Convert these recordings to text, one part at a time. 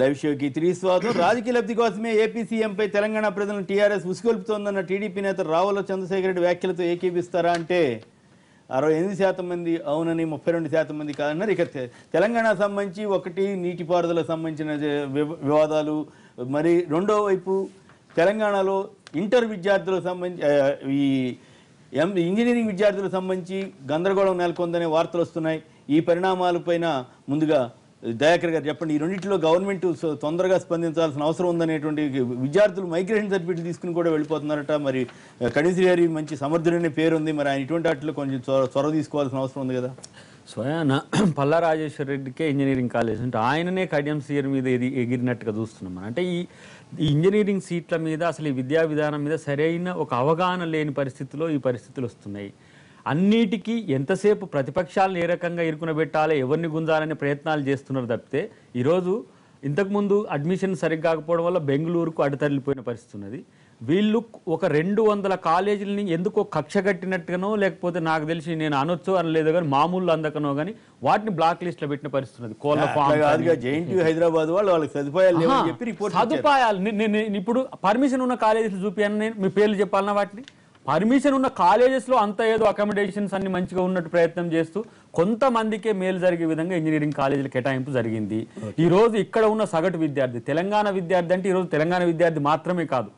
Live షోకి తిరిగి స్వాగతం. రాజకీయ లబ్ధి కోసమే ఏపీ సీఎంపై తెలంగాణ ప్రజలను టీఆర్ఎస్ ఉసుగొల్పుతోందన్న టీడీపీ నేత రావుల చంద్రశేఖర రెడ్డి వ్యాఖ్యలతో ఏకీపిస్తారా అంటే 68% మంది అవునని, 32% మంది కాదన్నారు. ఇక తెలంగాణ సంబంధించి ఒకటి నీటిపారుదలకు సంబంధించిన వివాదాలు, మరి రెండో వైపు తెలంగాణలో ఇంటర్ విద్యార్థులకు సంబంధించి ఈ ఇంజనీరింగ్ విద్యార్థులకు సంబంధించి గందరగోళం నెలకొందనే వార్తలు వస్తున్నాయి. ఈ పరిణామాలపైన ముందుగా దయాకర్ గారు చెప్పండి. ఈ రెండింటిలో గవర్నమెంట్ తొందరగా స్పందించాల్సిన అవసరం ఉందనేటువంటి, విద్యార్థులు మైగ్రేషన్ సర్టిఫికేట్ తీసుకుని కూడా వెళ్ళిపోతున్నారట. మరి కడిసి గారి మంచి సమర్థుడనే పేరు ఉంది, మరి ఆయన ఇటువంటి వాటిలో కొంచెం చొరవ తీసుకోవాల్సిన అవసరం ఉంది కదా. స్వయాన పల్లా రాజేశ్వర రెడ్డికే ఇంజనీరింగ్ కాలేజ్ అంటే ఆయననే కడియం సీఆర్ మీద ఎగిరినట్టుగా చూస్తున్నాం. అంటే ఈ ఇంజనీరింగ్ సీట్ల మీద అసలు ఈ విద్యా విధానం మీద సరైన ఒక అవగాహన లేని పరిస్థితిలో ఈ పరిస్థితులు వస్తున్నాయి. అన్నిటికీ ఎంతసేపు ప్రతిపక్షాలను ఏ రకంగా ఇరుకునబెట్టాలి, ఎవరిని గుంజాలనే ప్రయత్నాలు చేస్తున్నారు తప్పితే ఈరోజు ఇంతకుముందు అడ్మిషన్ సరిగ్గా కాకపోవడం వల్ల బెంగళూరుకు అడ్డుతరలిపోయిన పరిస్థితి ఉన్నది. వీళ్ళు ఒక 200 కాలేజీలని ఎందుకో కక్ష కట్టినట్టుగానో, లేకపోతే నాకు తెలిసి నేను అనొచ్చు అనలేదు కానీ మామూలు అందకనో కానీ వాటిని బ్లాక్ లిస్ట్లో పెట్టిన పరిస్థితి ఉన్నది. హైదరాబాద్ వాళ్ళకి సదుపాయాలు నేను ఇప్పుడు పర్మిషన్ ఉన్న కాలేజీలు చూపించాను. నేను మీ పేర్లు చెప్పాలన్నా వాటిని పర్మిషన్ ఉన్న కాలేజెస్లో అంత ఏదో అకామిడేషన్స్ అన్ని మంచిగా ఉన్నట్టు ప్రయత్నం చేస్తూ కొంతమందికే మేలు జరిగే విధంగా ఇంజనీరింగ్ కాలేజీల కేటాయింపు జరిగింది. ఈ రోజు ఇక్కడ ఉన్న సగటు విద్యార్థి, తెలంగాణ విద్యార్థి అంటే ఈరోజు తెలంగాణ విద్యార్థి మాత్రమే కాదు,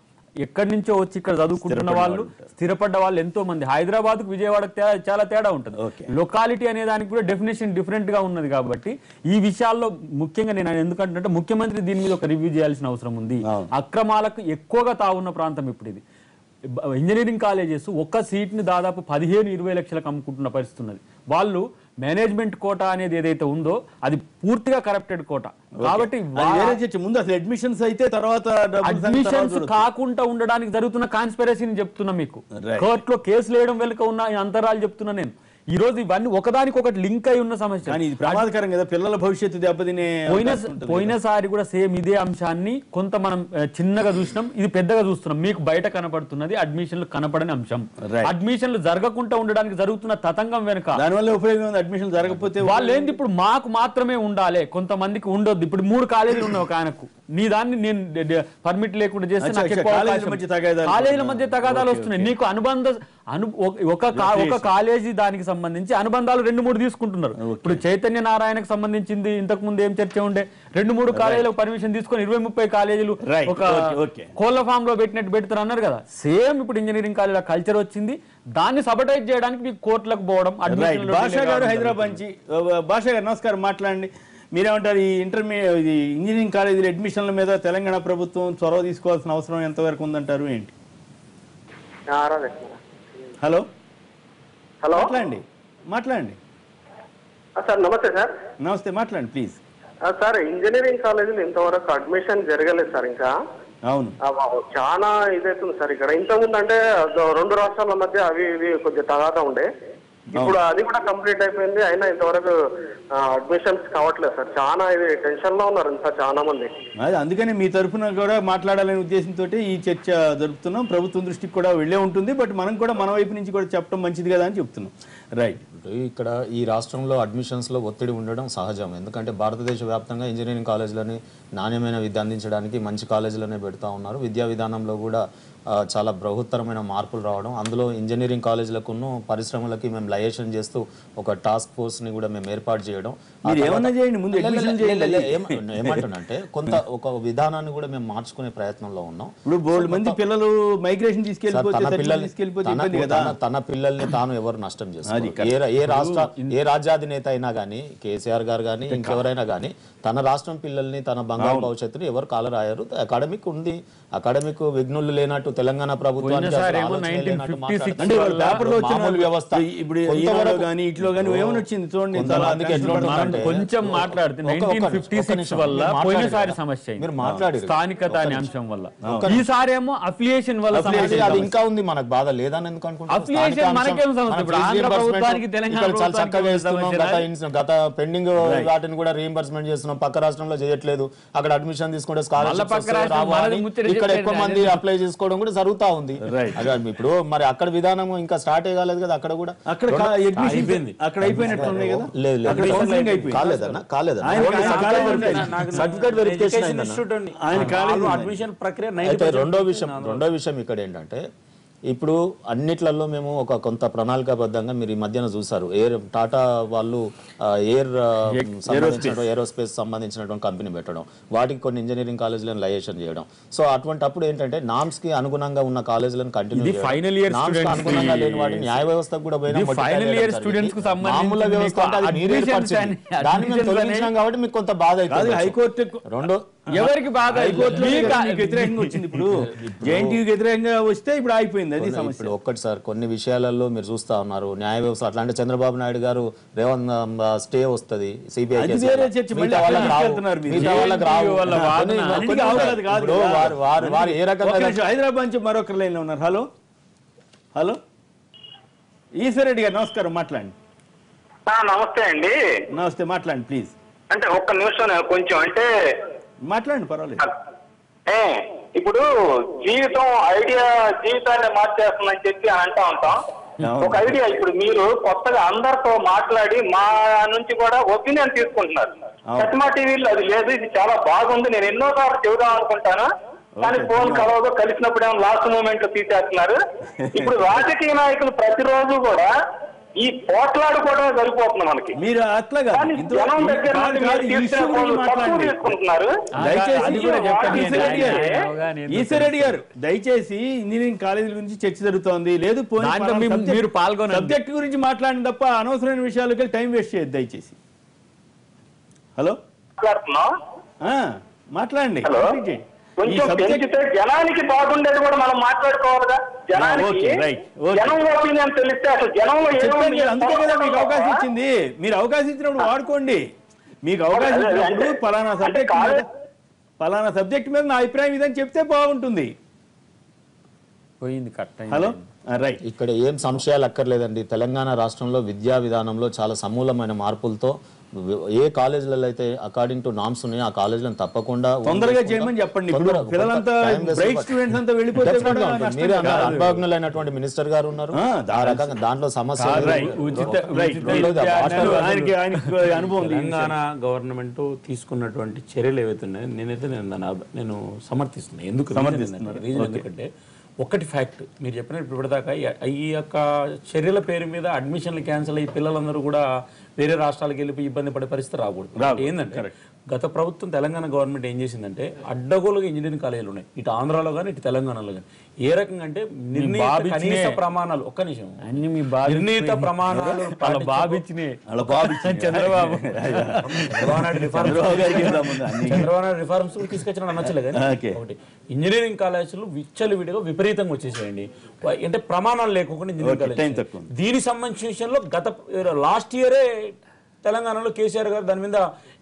ఎక్కడి నుంచో వచ్చి ఇక్కడ చదువుకుంటున్న వాళ్ళు, స్థిరపడ్డ వాళ్ళు ఎంతో మంది. హైదరాబాద్కు విజయవాడకు చాలా తేడా ఉంటుంది. లొకాలిటీ అనే దానికి కూడా డెఫినేషన్ డిఫరెంట్ గా ఉన్నది. కాబట్టి ఈ విషయాల్లో ముఖ్యంగా నేను ఎందుకంటే ముఖ్యమంత్రి దీని మీద ఒక రివ్యూ చేయాల్సిన అవసరం ఉంది. అక్రమాలకు ఎక్కువగా తావున్న ప్రాంతం ఇప్పుడు ఇది. ఇంజనీరింగ్ కాలేజెస్ ఒక్క సీట్ని దాదాపు 15-20 లక్షలకు అమ్ముకుంటున్న పరిస్థితి ఉన్నది. వాళ్ళు మేనేజ్మెంట్ కోటా అనేది ఏదైతే ఉందో అది పూర్తిగా కరప్టెడ్ కోటా. కాబట్టి ముందు అసలు అడ్మిషన్స్ అయితే తర్వాత అడ్మిషన్స్ కాకుండా ఉండడానికి జరుగుతున్న కాన్స్పిరసీని చెప్తున్నా మీకు. కోర్టులో కేసులు వేయడం వెనుక ఉన్న అంతరాలు చెప్తున్నా నేను. ఈ రోజు ఇవన్నీ ఒకదానికొకటి లింక్ అయి ఉన్న సమస్య. ఇది ప్రమాదకరం కదా, పిల్లల భవిష్యత్తు దెబ్బతినే. పోయినసారి కూడా సేమ్ ఇదే అంశాన్ని కొంత మనం చిన్నగా చూసినాం, ఇది పెద్దగా చూస్తున్నాం. మీకు బయట కనపడుతున్నది అడ్మిషన్లు కనపడని అంశం. అడ్మిషన్లు జరగకుండా ఉండడానికి జరుగుతున్న తతంగం వెనుక దానివల్ల ఉపయోగం ఉంది. అడ్మిషన్లు జరగకపోతే వాళ్ళు ఏంది ఇప్పుడు మాకు మాత్రమే ఉండాలి, కొంతమందికి ఉండొద్దు. ఇప్పుడు 3 కాలేజీలు ఉన్నాయి ఒక ఆయనకు, నీ దాన్ని నేను పర్మిట్ లేకుండా చేస్తే కాలేజీల మధ్య తగాదాలు వస్తున్నాయి. నీకు ఒక కాలేజీ దానికి సంబంధించి అనుబంధాలు 2-3 తీసుకుంటున్నారు. ఇప్పుడు చైతన్య నారాయణకు సంబంధించింది ఇంతకు ముందు ఏం చర్చ ఉండే, 2-3 కాలేజీలకు పర్మిషన్ తీసుకొని 20-30 కాలేజీలు ఒక కోళ్ల ఫామ్ లో పెట్టినట్టు పెడతారు అన్నారు కదా. సేమ్ ఇప్పుడు ఇంజనీరింగ్ కాలేజీల కల్చర్ వచ్చింది. దాన్ని సబటైజ్ చేయడానికి మీకు కోర్టులకు పోవడం. భాషా గారు హైదరాబాద్ నుంచి, భాషా గారు నమస్కారం, మాట్లాడండి. మీరేమంటారు? ఈ ఇంజనీరింగ్ కాలేజీల అడ్మిషన్ల మీద తెలంగాణ ప్రభుత్వం చొరవ తీసుకోవాల్సిన అవసరం ఎంతవరకు ఉందంటారు? ఏంటి? హలో హలో, మాట్లాడండి సార్. నమస్తే సార్. నమస్తే, మాట్లాడండి ప్లీజ్. సార్, ఇంజనీరింగ్ కాలేజీలో ఇంతవరకు అడ్మిషన్ జరగలేదు సార్. ఇంకా అవును, చాలా ఇదైతుంది సార్. ఇక్కడ ఇంతకుముందు అంటే 2 రాష్ట్రాల మధ్య అవి ఇవి కొంచెం తగాదా ఉండే. ఇప్పుడు అది కూడా కంప్లీట్ అయిపోయింది, అయినా ఇంతవరకు అడ్మిషన్స్ కావట్లేదు సార్. చాలా ఇది టెన్షన్ లో ఉన్నారు సార్ చాలా మంది. అందుకని మీ తరఫున కూడా మాట్లాడాలనే ఉద్దేశంతో ఈ చర్చ జరుపుతున్నాం. ప్రభుత్వం దృష్టికి కూడా వెళ్ళే ఉంటుంది, బట్ మనం కూడా మన వైపు నుంచి కూడా చెప్పడం మంచిది కదా అని చెప్తున్నాం. రైట్. ఇక్కడ ఈ రాష్ట్రంలో అడ్మిషన్స్లో ఒత్తిడి ఉండడం సహజం. ఎందుకంటే భారతదేశ వ్యాప్తంగా ఇంజనీరింగ్ కాలేజీలని నాణ్యమైన విద్య అందించడానికి మంచి కాలేజీలనే పెడతా ఉన్నారు. విద్యా విధానంలో కూడా చాలా బృహత్తరమైన మార్పులు రావడం, అందులో ఇంజనీరింగ్ కాలేజీలకును పరిశ్రమలకి మేము లయేషన్ చేస్తూ ఒక టాస్క్ ఫోర్స్ని కూడా మేము ఏర్పాటు చేయడం. ఏమంటున్నంటే కొంత ఒక విధానాన్ని కూడా మేము మార్చుకునే ప్రయత్నంలో ఉన్నాం. తన పిల్లల్ని తాను ఎవరు నష్టం చేస్తారు? ఏ రాజ్యాధినేత అయినా కానీ, కేసీఆర్ గారు కానీ ఇంకెవరైనా కానీ తన రాష్ట్రం పిల్లల్ని, తన బంగారు భవిష్యత్తుని ఎవరు కాలరాయారు? అకాడమిక్ ఉంది, అకాడమిక్ విఘ్నులు లేనట్టు తెలంగాణ ప్రభుత్వానికి కొంచెం మాట్లాడితే 1956 వల్ల పోయినసారి సమస్య స్థానికత అనే అంశం వల్ల, ఈసారి ఏమో అఫిలియేషన్ వల్ల సమస్య. అది ఇంకా ఉంది, మనకు బాధ లేదని ఎందుకు అనుకుంటున్నాం? గత పెండింగ్ వాటిని కూడా రీఎంబర్స్మెంట్ చేస్తున్నాం. పక్క రాష్ట్రంలో చేయట్లేదు, అక్కడ అడ్మిషన్ తీసుకుంటే స్కాలర్షిప్ ఇక్కడ ఎక్కువ మంది అప్లై చేసుకోవడం కూడా జరుగుతా ఉంది. అదే ఇప్పుడు మరి అక్కడ విధానం ఇంకా స్టార్ట్ కాలేదు కదా, అక్కడ కూడా అక్కడ అయిపోయినట్టు ఉన్నాయి కదా. సర్టిఫికేట్ వెరిఫికేషన్ అడ్మిషన్ ప్రక్రియ. రెండో విషయం ఇక్కడ ఏంటంటే ఇప్పుడు అన్నిట్లలో మేము ఒక కొంత ప్రణాళికాబద్ధంగా మీరు ఈ మధ్యన చూసారు, టాటా వాళ్ళు ఏరోస్పేస్ సంబంధించినటువంటి కంపెనీ పెట్టడం, వాటికి కొన్ని ఇంజనీరింగ్ కాలేజీలను లైజేషన్ చేయడం. సో అటువంటి అప్పుడు ఏంటంటే నామ్స్ కి అనుగుణంగా ఉన్న కాలేజీలను కంటిన్యూ ఫైనల్ ఇయర్ అనుగుణంగా లేని వాటిని న్యాయ వ్యవస్థకు కూడా ఫైనల్ ఇయర్ స్టూడెంట్స్ కు మామూలు వ్యవస్థ దాన్ని మేము తొలగించాం కాబట్టి మీకు కొంత బాధ అవుతుంది. హైకోర్టు రెండో ఎవరికి బాధ వ్యతిరేకంగా వచ్చింది, ఇప్పుడు జేఎన్టీయూకి వ్యతిరేకంగా వస్తే ఇప్పుడు అయిపోయింది. అది సమస్య. ఇప్పుడు ఒక్కటి సార్, కొన్ని విషయాలలో మీరు చూస్తా ఉన్నారు న్యాయ వ్యవస్థ అట్లాంటి చంద్రబాబు నాయుడు గారు రేవంత్ స్టే వస్తుంది సిబిఐ వారు ఏ రకంగా. హైదరాబాద్ నుంచి మరొకరు లైన్ లో ఉన్నారు. హలో హలో ఈశ్వర్ రెడ్డి గారు నమస్కారం, మాట్లాడండి. నమస్తే అండి. నమస్తే, మాట్లాడండి ప్లీజ్. అంటే ఒక్క నిమిషం కొంచెం అంటే మాట్లాడండి, పర్వాలేదు. ఇప్పుడు జీవితాన్ని మార్చేస్తుందని చెప్పి అంటా ఉంటాం. ఒక ఐడియా ఇప్పుడు మీరు కొత్తగా అందరితో మాట్లాడి మా నుంచి కూడా ఒపీనియన్ తీసుకుంటున్నారు. సత్యమా టీవీలో అది లేదు, ఇది చాలా బాగుంది, నేను ఎన్నో సార్లు చెబుదాం అనుకుంటాను, కానీ ఫోన్ కలవదు, కలిసినప్పుడు ఏమో లాస్ట్ మూమెంట్ లో తీసేస్తున్నారు. ఇప్పుడు రాజకీయ నాయకులు ప్రతిరోజు కూడా ఈ పోట్లాడుకోవడమే సరిపోతుంది మనకి. మీరు అట్లాగా జనం దగ్గర తీసుకుంటున్నారు. ఈశ్వర్ రెడ్డి గారు దయచేసి ఇంజనీరింగ్ కాలేజీల గురించి చర్చ జరుగుతోంది, లేదు మీరు పాల్గొన సబ్జెక్ట్ గురించి మాట్లాడిన తప్ప అనవసరమైన విషయాలకి టైం వేస్ట్ చేయొద్దు దయచేసి. హలో మాట్లాడండి. కొంచెం పెంచితే జనానికి బాగుండేది కూడా మనం మాట్లాడుకోవాలిగా. జనానికి జనం ఒపీనియన్ తెలిస్తే అసలు జనంలో అందుకే కదా మీకు అవకాశం ఇచ్చింది. మీరు అవకాశం ఇచ్చినప్పుడు వాడుకోండి. మీకు అవకాశం ఇచ్చినప్పుడు పలానా సబ్జెక్ట్ మీద నా అభిప్రాయం ఇదని చెప్తే బాగుంటుంది. పోయింది కట్. Hello right. ఇక్కడ ఏం సంశయాలు అక్కర్లేదండి. తెలంగాణ రాష్ట్రంలో విద్యా విధానంలో చాలా సమూలమైన మార్పులతో ఏ కాలేజీలలో అయితే అకార్డింగ్ టు నామ్స్ ఉన్నాయో ఆ కాలేజీలను తప్పకుండా తొందరగా చేయమని చెప్పండి. అనుభవజ్ఞులైనటువంటి మినిస్టర్ గారు ఉన్నారు, ఆ రకంగా దాంట్లో సమస్య. తెలంగాణ గవర్నమెంట్ తీసుకున్నటువంటి చర్యలు ఏవైతే ఉన్నాయో నేను సమర్థిస్తున్నాను. ఎందుకంటే ఒకటి ఫ్యాక్ట్ మీరు చెప్పినట్టు ఇప్పటిదాకా ఈ యొక్క చర్యల పేరు మీద అడ్మిషన్లు క్యాన్సిల్ అయ్యి పిల్లలందరూ కూడా వేరే రాష్ట్రాలకు వెళ్ళి ఇబ్బంది పడే పరిస్థితి రాకూడదు. ఏంటంటే గత ప్రభుత్వం తెలంగాణ గవర్నమెంట్ ఏం చేసిందంటే అడ్డగోలుగా ఇంజనీరింగ్ కాలేజీలు ఉన్నాయి, ఇటు ఆంధ్రాలో కానీ ఇటు తెలంగాణలో కానీ. ఏ రకంగా అంటే కనీస ప్రమాణాలు, ఒక్క నిమిషం, నిర్ణీత ప్రమాణాలు చంద్రబాబు నాయుడు రిఫార్మ్స్ తీసుకొచ్చిన నచ్చలేదు. కానీ ఒకటి ఇంజనీరింగ్ కాలేజీలు విచ్చలవిడిగా విపరీతంగా వచ్చేసాయండి. అంటే ప్రమాణాలు లేకుండా ఇంజనీరింగ్ కాలేజ్. దీనికి సంబంధించిన విషయంలో గత లాస్ట్ ఇయరే తెలంగాణలో కేసీఆర్ గారు దాని మీద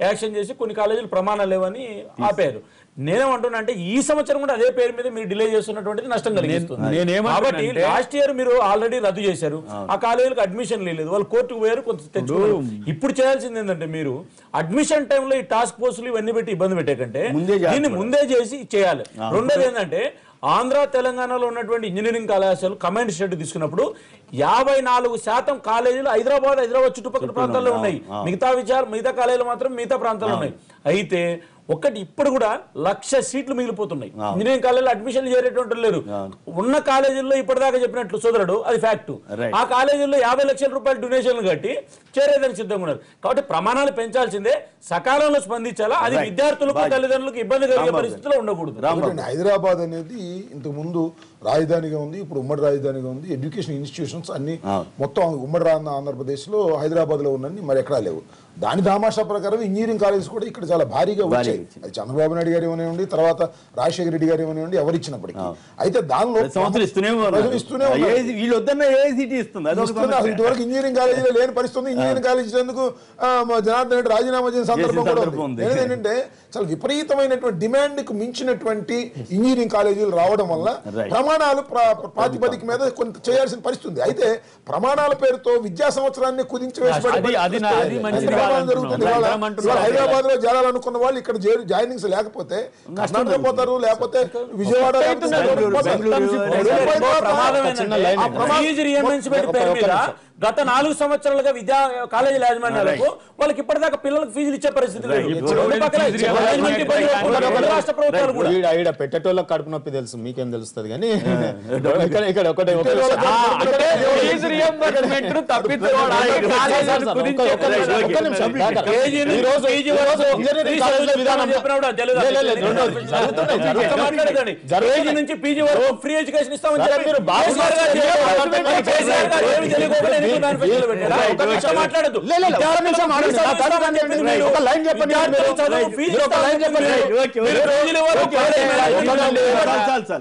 యాక్షన్ చేసి కొన్ని కాలేజీలు ప్రమాణాలు లేవని ఆపారు. నేనేమంటున్నా అంటే ఈ సంవత్సరం కూడా అదే పేరు మీద మీరు డిలే చేస్తున్నటువంటిది నష్టం కలిగిస్తుంది. కాబట్టి లాస్ట్ ఇయర్ మీరు ఆల్రెడీ రద్దు చేశారు, ఆ కాలేజీలకు అడ్మిషన్ లేదు, వాళ్ళు కోర్టుకు పోయారు, కొంత తెచ్చుకున్నారు. ఇప్పుడు చేయాల్సింది ఏంటంటే మీరు అడ్మిషన్ టైంలో ఈ టాస్క్ ఫోర్సులు ఇవన్నీ పెట్టి ఇబ్బంది పెట్టే కంటే దీన్ని ముందే చేసి చేయాలి. రెండోది ఏంటంటే ఆంధ్ర తెలంగాణలో ఉన్నటువంటి ఇంజనీరింగ్ కళాశాలలు కమాండ్ స్టేట్ తీసుకున్నప్పుడు 54% కాలేజీలు హైదరాబాద్ చుట్టుపక్కల ప్రాంతాల్లో ఉన్నాయి. మిగతా కాలేజీలు మాత్రం మిగతా ప్రాంతాల్లో ఉన్నాయి. అయితే ఒకటి ఇప్పుడు కూడా 1,00,000 సీట్లు మిగిలిపోతున్నాయి. ఇంజనీరింగ్ కాలేజీలో అడ్మిషన్లు చేరేటువంటి లేరు. ఉన్న కాలేజీల్లో ఇప్పటిదాకా చెప్పినట్లు సోదరుడు అది ఫ్యాక్ట్. ఆ కాలేజీల్లో 50 లక్షల రూపాయలు డొనేషన్లు కట్టి చేరేదని సిద్ధంగా ఉన్నారు. కాబట్టి ప్రమాణాలు పెంచాల్సిందే, సకాలంలో స్పందించాలా. అది విద్యార్థులకు తల్లిదండ్రులకు ఇబ్బంది కలిగే పరిస్థితిలో ఉండకూడదు. హైదరాబాద్ అనేది ఇంతకు ముందు రాజధానిగా ఉంది, ఇప్పుడు ఉమ్మడి రాజధానిగా ఉంది. ఎడ్యుకేషన్ ఇన్స్టిట్యూషన్స్ అన్ని మొత్తం ఉమ్మడి ఆంధ్రప్రదేశ్ లో హైదరాబాద్ లో ఉన్నన్ని మరి ఎక్కడా లేవు. దాని దామాషా ప్రకారం ఇంజనీరింగ్ కాలేజ్ కూడా ఇక్కడ చాలా భారీగా వచ్చాయి. అది చంద్రబాబు నాయుడు గారు ఇవ్వనివ్వండి, తర్వాత రాజశేఖర రెడ్డి గారు ఇవ్వనివ్వండి, ఎవరిచ్చినప్పటికీ. అయితే దానిలో ఇంతవరకు ఇంజనీరింగ్ కాలేజీలో లేని పరిస్థితి. ఇంజనీరింగ్ కాలేజీ ఎందుకు జనార్దన్ రెడ్డి రాజీనామా చేసిన సందర్భం కూడా ఉంది. ఏంటంటే చాలా విపరీతమైనటువంటి డిమాండ్ కు మించినటువంటి ఇంజనీరింగ్ కాలేజీలు రావడం వల్ల ప్రమాణాలు ప్రాతిపదిక మీద కొంత చేయాల్సిన పరిస్థితి ఉంది. అయితే ప్రమాణాల పేరుతో విద్యా సంవత్సరాన్ని కుదించి హైదరాబాద్ లో చేరాలనుకున్న వాళ్ళు ఇక్కడ జాయినింగ్స్ లేకపోతే కర్ణాటక పోతారు, లేకపోతే విజయవాడ గత 4 సంవత్సరాలుగా విద్యా కాలేజీల యాజమాన్యాలకు వాళ్ళకి ఇప్పటిదాకా పిల్లలకు ఫీజులు ఇచ్చే పరిస్థితి పెట్టేటోళ్ళకి కడుపు నొప్పి తెలుసు, మీకేం తెలుస్తుంది కానీ ఇక్కడ ఒకటే నుంచి పీజీ వరకు ఫ్రీ ఎడ్యుకేషన్ ఇస్తామని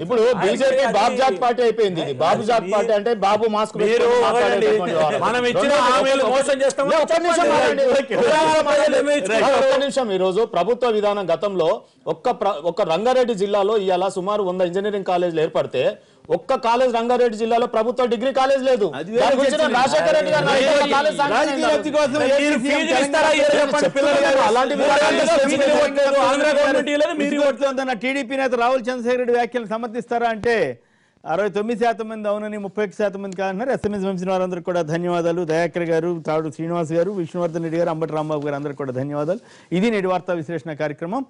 ఇప్పుడు బీజేపీ బాబు జాత్ పార్టీ అయిపోయింది. బాబు జాత్ పార్టీ అంటే బాబు మాస్క్ మనం ఇచ్చిన హామీలు మోసం చేస్తాం. ఒక్క నిమిషం. ఈ రోజు ప్రభుత్వ విధానం గతంలో ఒక్క రంగారెడ్డి జిల్లాలో ఇవాళ సుమారు 100 ఇంజనీరింగ్ కాలేజీలు ఏర్పడితే ఒక్క కాలేజ్ రంగారెడ్డి జిల్లాలో ప్రభుత్వ డిగ్రీ కాలేజ్ లేదు. రాజశేఖర రెడ్డి గారు టీడీపీ నేత రాహుల్ చంద్రశేఖర రెడ్డి వ్యాఖ్యలు సమర్థిస్తారా అంటే 69% మంది అవునని, 31% మంది కాదన్నారు. SMS పంపిన వారందరికీ కూడా ధన్యవాదాలు. దయాకర్ గారు, తాడు శ్రీనివాస్ గారు, విష్ణువర్ధన్ రెడ్డి గారు, అంబటి రాంబాబు గారు అందరికీ కూడా ధన్యవాదాలు. ఇది నేటి వార్తా విశ్లేషణ కార్యక్రమం.